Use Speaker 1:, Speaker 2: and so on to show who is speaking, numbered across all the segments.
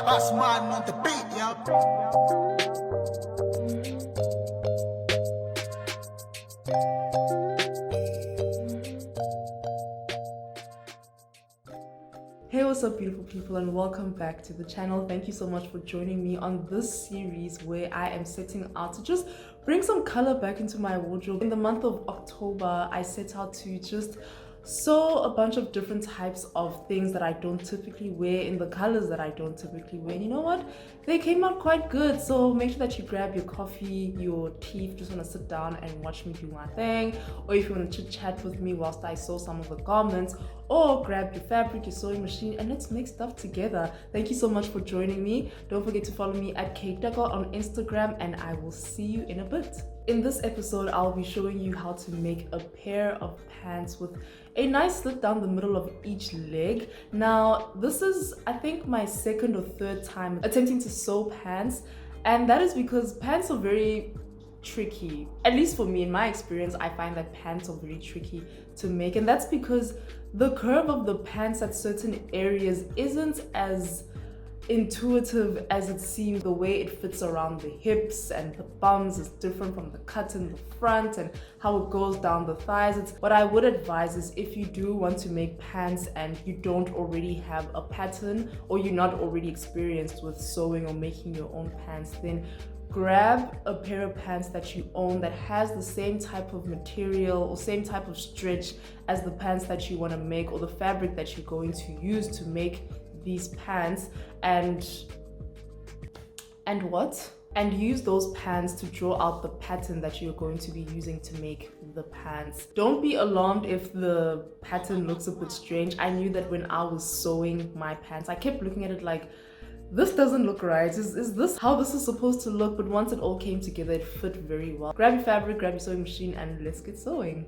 Speaker 1: Basman on the beat, yo.
Speaker 2: Hey, what's up beautiful people, and welcome back to the channel. Thank you so much for joining me on this series where I am setting out to just bring some color back into my wardrobe. In the month of October, I set out to just sew a bunch of different types of things that I don't typically wear in the colors that I don't typically wear. And you know what? They came out quite good. So make sure that you grab your coffee, your tea, if you just want to sit down and watch me do my thing, or if you want to chit chat with me whilst I sew some of the garments, or grab your fabric, your sewing machine, and let's make stuff together. Thank you so much for joining me. Don't forget to follow me at KayTeko on Instagram, and I will see you in a bit. In this episode, I'll be showing you how to make a pair of pants with a nice slit down the middle of each leg. Now, this is, I think, my second or third time attempting to sew pants, and that is because pants are very tricky. At least for me, in my experience, I find that pants are very tricky to make, and that's because the curve of the pants at certain areas isn't as intuitive as it seems. The way it fits around the hips and the bums is different from the cut in the front and how it goes down the thighs. What I would advise is, if you do want to make pants and you don't already have a pattern, or you're not already experienced with sewing or making your own pants, then grab a pair of pants that you own that has the same type of material or same type of stretch as the pants that you want to make, or the fabric that you're going to use to make these pants, and use those pants to draw out the pattern that you're going to be using to make the pants. Don't be alarmed if the pattern looks a bit strange. I knew that when I was sewing my pants, I kept looking at it like, this doesn't look right. Is this how this is supposed to look? But once it all came together, it fit very well. Grab your fabric, grab your sewing machine, and let's get sewing.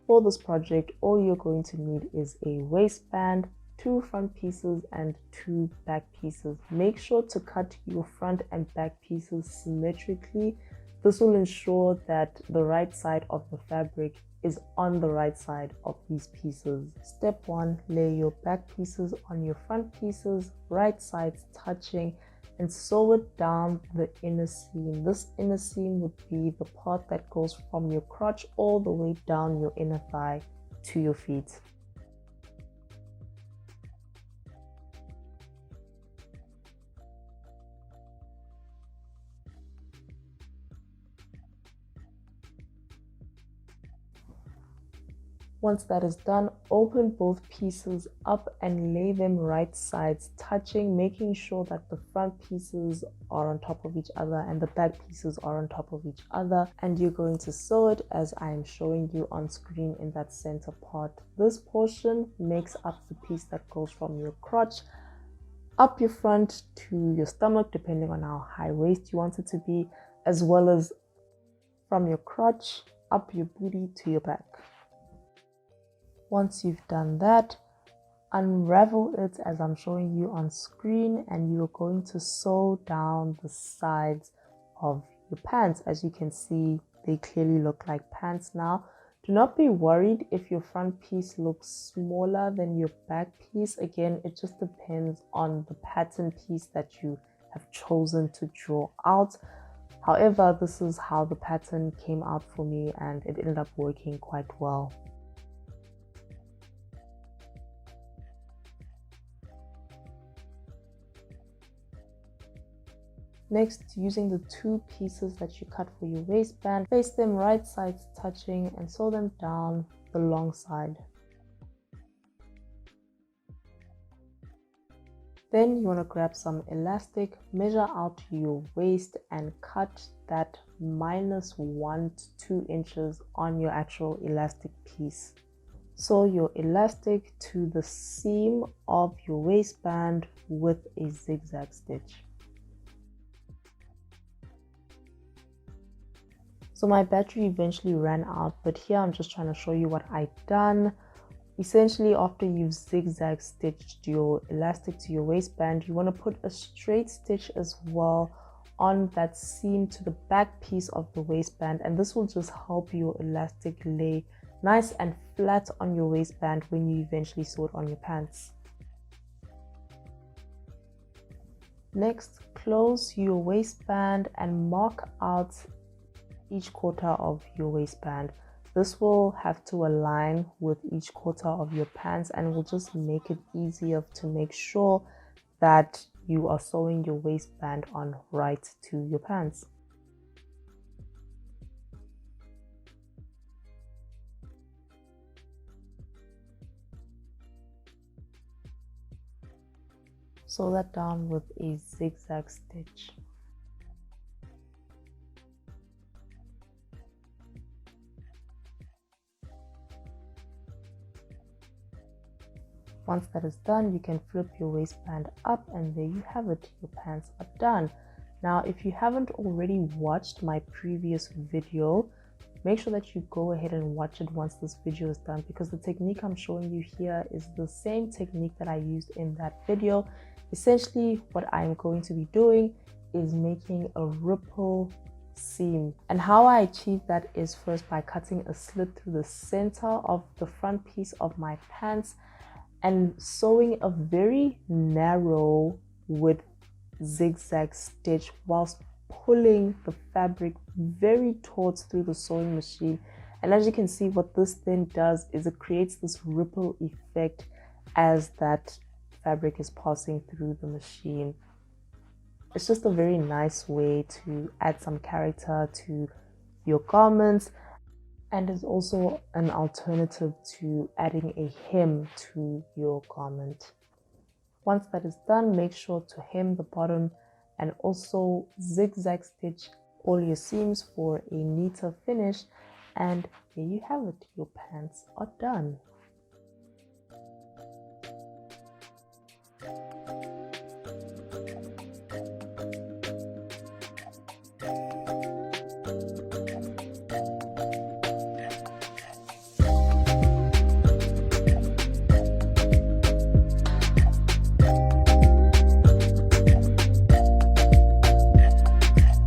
Speaker 2: For this project, all you're going to need is a waistband, 2 front pieces and 2 back pieces. Make sure to cut your front and back pieces symmetrically. This will ensure that the right side of the fabric is on the right side of these pieces. Step 1, lay your back pieces on your front pieces, right sides touching, and sew it down the inner seam. This inner seam would be the part that goes from your crotch all the way down your inner thigh to your feet. Once that is done, open both pieces up and lay them right sides touching, making sure that the front pieces are on top of each other and the back pieces are on top of each other. And you're going to sew it as I am showing you on screen in that center part. This portion makes up the piece that goes from your crotch up your front to your stomach, depending on how high waist you want it to be, as well as from your crotch up your booty to your back. Once you've done that, unravel it as I'm showing you on screen, and you're going to sew down the sides of your pants. As you can see, they clearly look like pants now. Do not be worried if your front piece looks smaller than your back piece. Again, it just depends on the pattern piece that you have chosen to draw out. However, this is how the pattern came out for me, and it ended up working quite well. Next, using the 2 pieces that you cut for your waistband, place them right sides touching and sew them down the long side. Then you want to grab some elastic, measure out your waist and cut that -1 to 2 inches on your actual elastic piece. Sew your elastic to the seam of your waistband with a zigzag stitch. So my battery eventually ran out, but here I'm just trying to show you what I've done. Essentially, after you've zigzag stitched your elastic to your waistband, you want to put a straight stitch as well on that seam to the back piece of the waistband, and this will just help your elastic lay nice and flat on your waistband when you eventually sew it on your pants. Next, close your waistband and mark out each quarter of your waistband. This will have to align with each quarter of your pants and will just make it easier to make sure that you are sewing your waistband on right to your pants. Sew that down with a zigzag stitch. Once that is done, you can flip your waistband up and there you have it, your pants are done. Now, if you haven't already watched my previous video, make sure that you go ahead and watch it once this video is done, because the technique I'm showing you here is the same technique that I used in that video. Essentially, what I'm going to be doing is making a ripple seam, and how I achieve that is first by cutting a slit through the center of the front piece of my pants and sewing a very narrow width zigzag stitch whilst pulling the fabric very taut through the sewing machine. And as you can see, what this then does is it creates this ripple effect as that fabric is passing through the machine. It's just a very nice way to add some character to your garments, and is also an alternative to adding a hem to your garment. Once that is done, make sure to hem the bottom and also zigzag stitch all your seams for a neater finish, and there you have it, your pants are done.